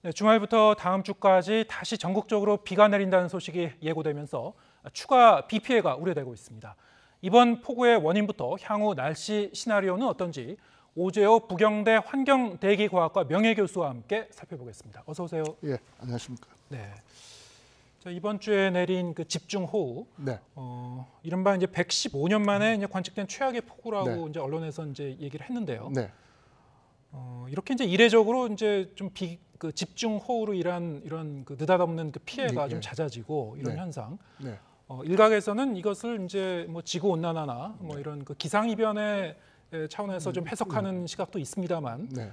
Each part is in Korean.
네, 주말부터 다음 주까지 다시 전국적으로 비가 내린다는 소식이 예고되면서 추가 비 피해가 우려되고 있습니다. 이번 폭우의 원인부터 향후 날씨 시나리오는 어떤지 오재호 부경대 환경대기과학과 명예교수와 함께 살펴보겠습니다. 어서 오세요. 예, 안녕하십니까. 네. 자, 이번 주에 내린 그 집중호우, 네. 이른바 이제 115년 만에 이제 관측된 최악의 폭우라고 네. 이제 언론에서 이제 얘기를 했는데요. 네. 이렇게 이제 이례적으로 이제 좀 그 집중호우로 이런 그 느닷없는 그 피해가 예. 좀 잦아지고 이런 네. 현상. 네. 일각에서는 이것을 이제 뭐 지구 온난화나 뭐 이런 그 기상 이변의 차원에서 좀 해석하는 시각도 있습니다만, 네.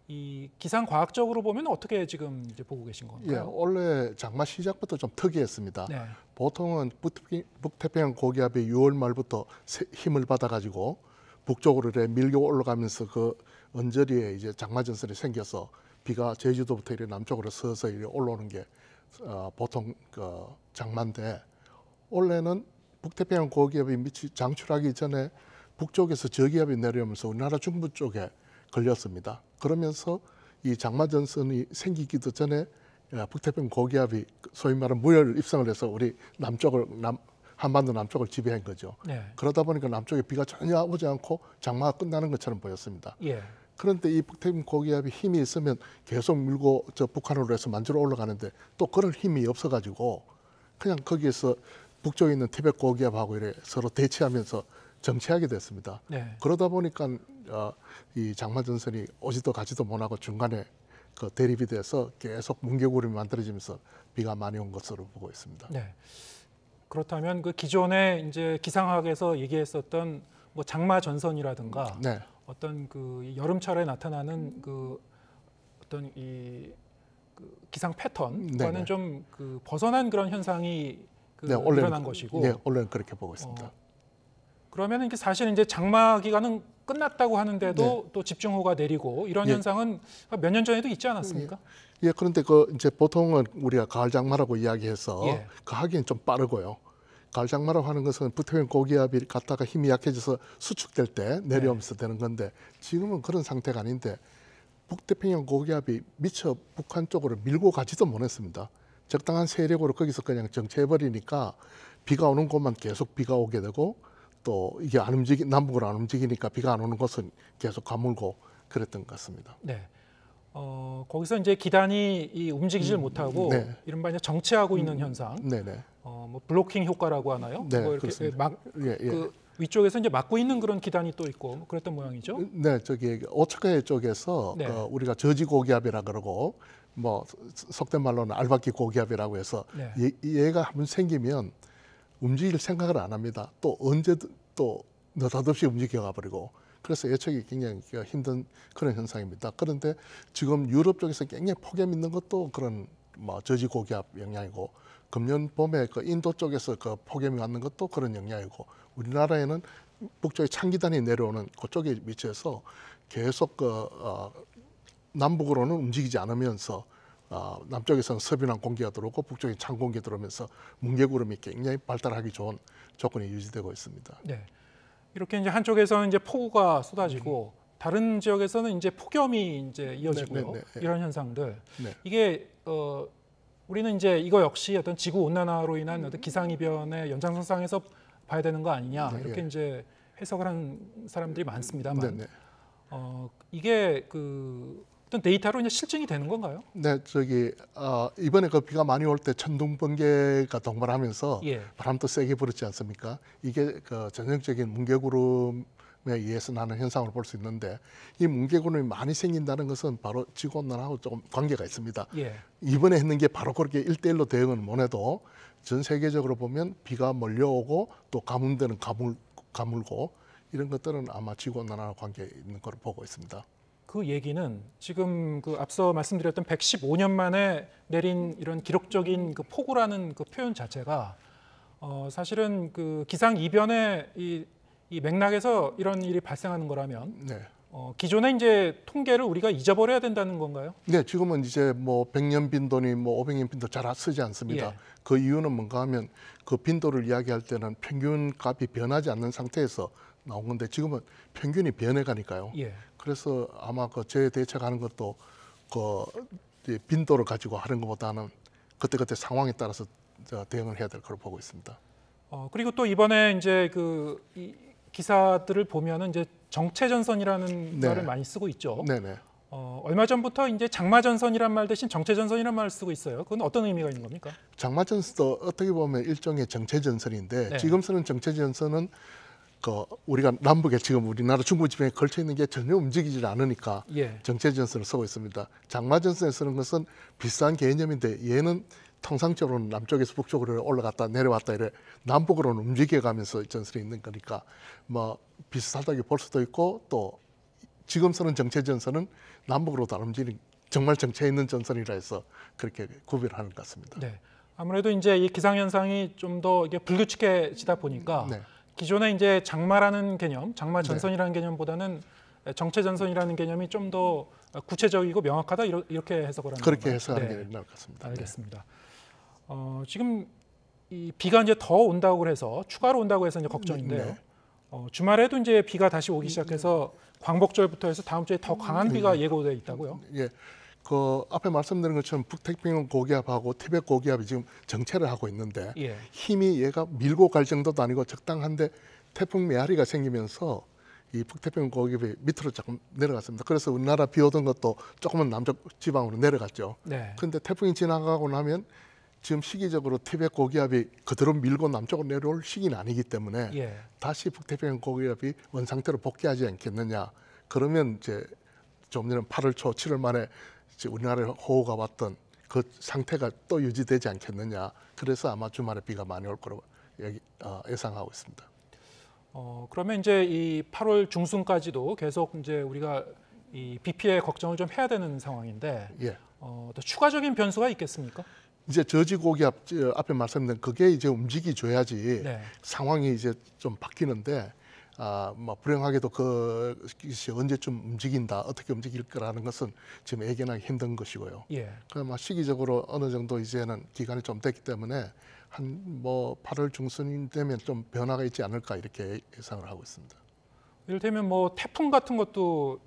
이 기상 과학적으로 보면 어떻게 지금 이제 보고 계신 예, 건가요? 원래 장마 시작부터 좀 특이했습니다. 네. 보통은 북태평양 고기압이 6월 말부터 힘을 받아가지고 북쪽으로 이렇게 밀고 올라가면서 그 언저리에 이제 장마 전선이 생겨서 비가 제주도부터 이렇게 남쪽으로 서서히 올라오는 게 보통 그 장마인데, 원래는 북태평양 고기압이 미치 장출하기 전에 북쪽에서 저기압이 내려오면서 우리나라 중부 쪽에 걸렸습니다. 그러면서 이 장마 전선이 생기기도 전에 북태평양 고기압이 소위 말하는 무혈 입성을 해서 우리 한반도 남쪽을 지배한 거죠. 네. 그러다 보니까 남쪽에 비가 전혀 오지 않고 장마가 끝나는 것처럼 보였습니다. 예. 그런데 이 북태평양 고기압이 힘이 있으면 계속 밀고 저 북한으로 해서 만주로 올라가는데 또 그럴 힘이 없어가지고 그냥 거기에서 북쪽에 있는 티벳 고기압하고 이래 서로 대치하면서 정체하게 됐습니다. 네. 그러다 보니까 이 장마 전선이 오지도 가지도 못하고 중간에 그 대립이 돼서 계속 뭉게구름이 만들어지면서 비가 많이 온 것으로 보고 있습니다. 네. 그렇다면 그 기존에 이제 기상학에서 얘기했었던 뭐 장마 전선이라든가 네. 어떤 그 여름철에 나타나는 그 어떤 이 그 기상 패턴과는 네네. 좀 그 벗어난 그런 현상이 그 네, 원래는 일어난 것이고. 네, 원래는 그렇게 보고 있습니다. 그러면 이게 사실 이제 장마 기간은 끝났다고 하는데도 네. 또 집중호우가 내리고 이런 예. 현상은 몇 년 전에도 있지 않았습니까? 예, 그런데 그 이제 보통은 우리가 가을 장마라고 이야기해서 예. 그 하기엔 좀 빠르고요. 가을 장마라고 하는 것은 북태평양 고기압이 갔다가 힘이 약해져서 수축될 때 내려오면서 되는 건데, 지금은 그런 상태가 아닌데 북태평양 고기압이 미처 북한 쪽으로 밀고 가지도 못했습니다. 적당한 세력으로 거기서 그냥 정체해버리니까 비가 오는 곳만 계속 비가 오게 되고, 또 이게 남북으로 안 움직이니까 비가 안 오는 곳은 계속 가물고 그랬던 것 같습니다. 네. 거기서 이제 기단이 움직이질 못하고 네. 이른바 이제 정체하고 있는 현상. 네네. 뭐 블로킹 효과라고 하나요? 네, 뭐 이렇게 그렇습니다. 예, 예. 그 위쪽에서 이제 막고 있는 그런 기단이 또 있고 뭐 그랬던 모양이죠. 네, 저기 오차카해 쪽에서 네. 우리가 저지 고기압이라 그러고 뭐 속된 말로는 알박기 고기압이라고 해서 네. 얘가 한번 생기면 움직일 생각을 안 합니다. 또 언제든 또 느닷없이 움직여가 버리고, 그래서 예측이 굉장히 힘든 그런 현상입니다. 그런데 지금 유럽 쪽에서 굉장히 폭염 있는 것도 그런 뭐 저지 고기압 영향이고, 금년 봄에 그 인도 쪽에서 그 폭염이 왔는 것도 그런 영향이고, 우리나라에는 북쪽에 찬기단이 내려오는 그쪽에 위치해서 계속 남북으로는 움직이지 않으면서 남쪽에서는 서변한 공기가 들어오고 북쪽에 찬 공기 들어오면서 뭉게구름이 굉장히 발달하기 좋은 조건이 유지되고 있습니다. 네. 이렇게 이제 한쪽에서는 이제 폭우가 쏟아지고 다른 지역에서는 이제 폭염이 이제 이어지고요. 네. 이런 현상들. 네. 이게 우리는 이제 이거 역시 어떤 지구 온난화로 인한 어떤 기상 이변의 연장선상에서 봐야 되는 거 아니냐, 네, 이렇게 예. 이제 해석을 하는 사람들이 많습니다만, 네. 이게 그 어떤 데이터로 이제 실증이 되는 건가요? 네, 저기 이번에 그 비가 많이 올 때 천둥 번개가 동반하면서 예. 바람도 세게 불었지 않습니까? 이게 그 전형적인 뭉게구름에 의해서 나는 현상을 볼 수 있는데, 이 뭉게구름이 많이 생긴다는 것은 바로 지구 온난화하고 조금 관계가 있습니다. 예. 이번에 했는 게 바로 그렇게 1대1로 대응은 못 해도 전 세계적으로 보면 비가 몰려오고 또 가뭄되는 가물고 이런 것들은 아마 지구 온난화와 관계 있는 걸 보고 있습니다. 그 얘기는 지금 그 앞서 말씀드렸던 115년 만에 내린 이런 기록적인 그 폭우라는 그 표현 자체가 사실은 그 기상 이변의 이 맥락에서 이런 일이 발생하는 거라면 네. 기존의 이제 통계를 우리가 잊어버려야 된다는 건가요? 네, 지금은 이제 뭐 100년 빈도니 뭐 500년 빈도 잘 쓰지 않습니다. 예. 그 이유는 뭔가 하면 그 빈도를 이야기할 때는 평균 값이 변하지 않는 상태에서 나온 건데, 지금은 평균이 변해가니까요. 예. 그래서 아마 그 재대책하는 것도 이 빈도를 가지고 하는 것보다는 그때그때 상황에 따라서 대응을 해야 될 거로 보고 있습니다. 그리고 또 이번에 이제 이 기사들을 보면은 이제 정체전선이라는 네. 말을 많이 쓰고 있죠. 네네. 얼마 전부터 이제 장마전선이란 말 대신 정체전선이란 말을 쓰고 있어요. 그건 어떤 의미가 있는 겁니까? 장마전선도 어떻게 보면 일종의 정체전선인데 네. 지금 쓰는 정체전선은 우리가 남북에 지금 우리나라 중부지방에 걸쳐 있는 게 전혀 움직이질 않으니까 예. 정체전선을 쓰고 있습니다. 장마전선에 쓰는 것은 비슷한 개념인데 얘는 통상적으로는 남쪽에서 북쪽으로 올라갔다 내려왔다 이래 남북으로는 움직여가면서 전선이 있는 거니까 뭐 비슷하다고 볼 수도 있고 또 지금 쓰는 정체전선은 남북으로 다 움직이는 정말 정체에 있는 전선이라 해서 그렇게 구별하는 것 같습니다. 네. 아무래도 이제 이 기상 현상이 좀 더 이게 불규칙해지다 보니까 네. 기존에 이제 장마라는 개념, 장마 전선이라는 개념보다는 정체 전선이라는 개념이 좀 더 구체적이고 명확하다 이렇게 해석을 하는 그렇게 건가요? 해석하는 네. 게 나을 것 같습니다. 알겠습니다. 지금 이 비가 이제 더 온다고 해서 추가로 온다고 해서 이제 걱정인데요. 네. 주말에도 이제 비가 다시 오기 시작해서 광복절부터 해서 다음 주에 더 강한 비가 예고돼 있다고요? 예, 그 앞에 말씀드린 것처럼 북태평양 고기압하고 티벳 고기압이 지금 정체를 하고 있는데 예. 힘이 얘가 밀고 갈 정도도 아니고 적당한데 태풍 메아리가 생기면서 이 북태평양 고기압이 밑으로 조금 내려갔습니다. 그래서 우리나라 비 오던 것도 조금은 남쪽 지방으로 내려갔죠. 네. 그런데 태풍이 지나가고 나면 지금 시기적으로 티벳 고기압이 그대로 밀고 남쪽으로 내려올 시기는 아니기 때문에 예. 다시 북태평양 고기압이 원상태로 복귀하지 않겠느냐. 그러면 이제 좀 전에 8월 초 7월 만에 이제 우리나라에 호우가 왔던 그 상태가 또 유지되지 않겠느냐. 그래서 아마 주말에 비가 많이 올 거로 예상하고 있습니다. 그러면 이제 이 8월 중순까지도 계속 이제 우리가 이 비 피해 걱정을 좀 해야 되는 상황인데 예. 또 추가적인 변수가 있겠습니까? 이제 저지고기압 앞에 말씀드린 그게 이제 움직여줘야지 네. 상황이 이제 좀 바뀌는데 뭐 불행하게도 그것이 언제쯤 움직인다 어떻게 움직일 거라는 것은 지금 예견하기 힘든 것이고요. 예. 그러면 시기적으로 어느 정도 이제는 기간이 좀 됐기 때문에 한 뭐 8월 중순이 되면 좀 변화가 있지 않을까 이렇게 예상을 하고 있습니다. 이를테면 뭐 태풍 같은 것도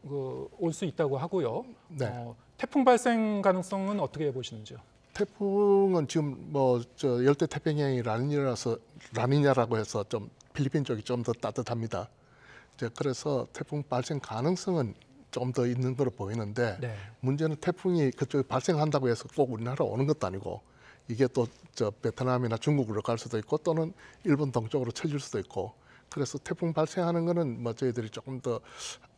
올 수 있다고 하고요. 네. 태풍 발생 가능성은 어떻게 보시는지요? 태풍은 지금 뭐 열대 태평양이 라니냐라고 해서 좀 필리핀 쪽이 좀 더 따뜻합니다. 이제 그래서 태풍 발생 가능성은 좀 더 있는 거로 보이는데 네. 문제는 태풍이 그쪽에 발생한다고 해서 꼭 우리나라 오는 것도 아니고 이게 또 베트남이나 중국으로 갈 수도 있고 또는 일본 동쪽으로 쳐질 수도 있고 그래서 태풍 발생하는 거는 뭐 저희들이 조금 더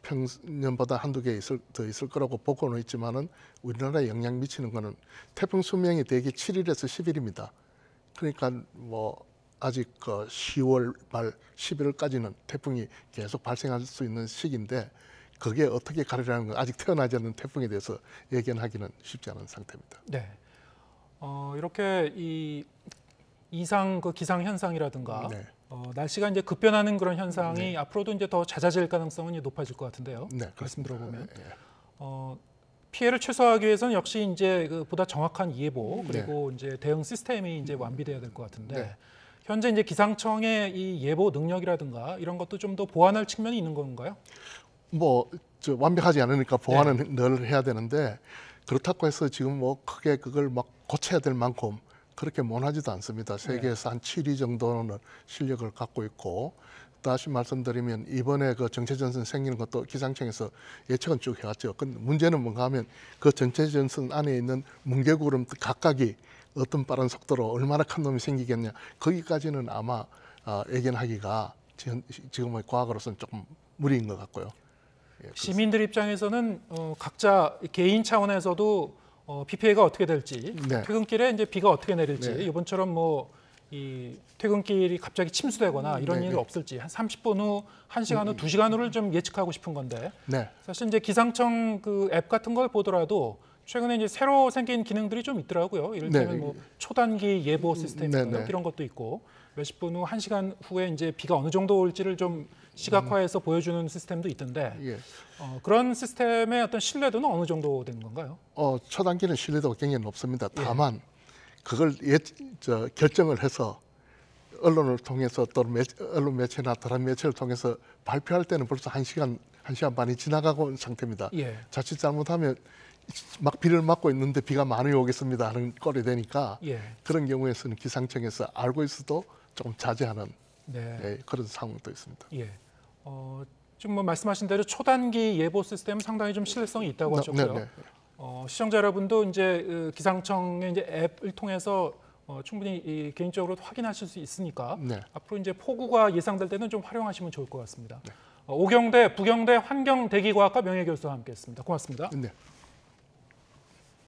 평년보다 한두 개 더 있을 거라고 보고는 있지만은 우리나라에 영향 미치는 거는 태풍 수명이 대개 7일에서 10일입니다. 그러니까 뭐 아직 10월 말 11월까지는 태풍이 계속 발생할 수 있는 시기인데 그게 어떻게 가리라는 건 아직 태어나지 않는 태풍에 대해서 예견하기는 쉽지 않은 상태입니다. 네. 이렇게 이 이상 기상 현상이라든가 네. 날씨가 이제 급변하는 그런 현상이 앞으로도 이제 더 잦아질 가능성은 높아질 것 같은데요. 네, 말씀 들어보면 예. 피해를 최소화하기 위해서는 역시 이제 보다 정확한 예보 그리고 이제 대응 시스템이 이제 완비돼야 될 것 같은데 네. 현재 이제 기상청의 이 예보 능력이라든가 이런 것도 좀 더 보완할 측면이 있는 건가요? 뭐 완벽하지 않으니까 보완은 늘 해야 되는데 그렇다고 해서 지금 뭐 크게 그걸 막 고쳐야 될 만큼 그렇게 못하지도 않습니다. 세계에서 한 7위 정도는 실력을 갖고 있고 다시 말씀드리면 이번에 그 정체전선 생기는 것도 기상청에서 예측은 쭉 해왔죠. 근데 문제는 뭔가 하면 그 정체전선 안에 있는 뭉게구름 각각이 어떤 빠른 속도로 얼마나 큰 놈이 생기겠냐 거기까지는 아마 예견하기가 지금의 과학으로서는 조금 무리인 것 같고요. 예, 시민들 입장에서는 각자 개인 차원에서도 비 피해가 어떻게 될지 네. 퇴근길에 이제 비가 어떻게 내릴지 네. 이번처럼 뭐 이 퇴근길이 갑자기 침수되거나 이런 네, 일이 네. 없을지 한 30분 후, 1시간 후, 2시간 후를 좀 예측하고 싶은 건데 네. 사실 이제 기상청 그 앱 같은 걸 보더라도 최근에 이제 새로 생긴 기능들이 좀 있더라고요. 이를테면 네. 뭐 초단기 예보 시스템이나 네. 이런 것도 있고 몇십 분 후, 1시간 후에 이제 비가 어느 정도 올지를 좀 시각화해서 보여주는 시스템도 있던데 예. 그런 시스템의 어떤 신뢰도는 어느 정도 되는 건가요? 초단기는 신뢰도가 굉장히 높습니다. 다만 그걸 결정을 해서 언론을 통해서 또 언론 매체나 다른 매체를 통해서 발표할 때는 벌써 1시간 반이 지나가고 있는 상태입니다. 예. 자칫 잘못하면 막 비를 맞고 있는데 비가 많이 오겠습니다 하는 꼴이 되니까 예. 그런 경우에서는 기상청에서 알고 있어도 조금 자제하는 네. 예, 그런 상황도 있습니다. 예. 지금 뭐 말씀하신 대로 초단기 예보 시스템 상당히 좀 신뢰성이 있다고 하셨고요. 네. 시청자 여러분도 이제 기상청의 이제 앱을 통해서 충분히 개인적으로 확인하실 수 있으니까 네. 앞으로 이제 폭우가 예상될 때는 좀 활용하시면 좋을 것 같습니다. 오경대 부경대 환경대기과학과 명예교수와 함께했습니다. 고맙습니다. 네.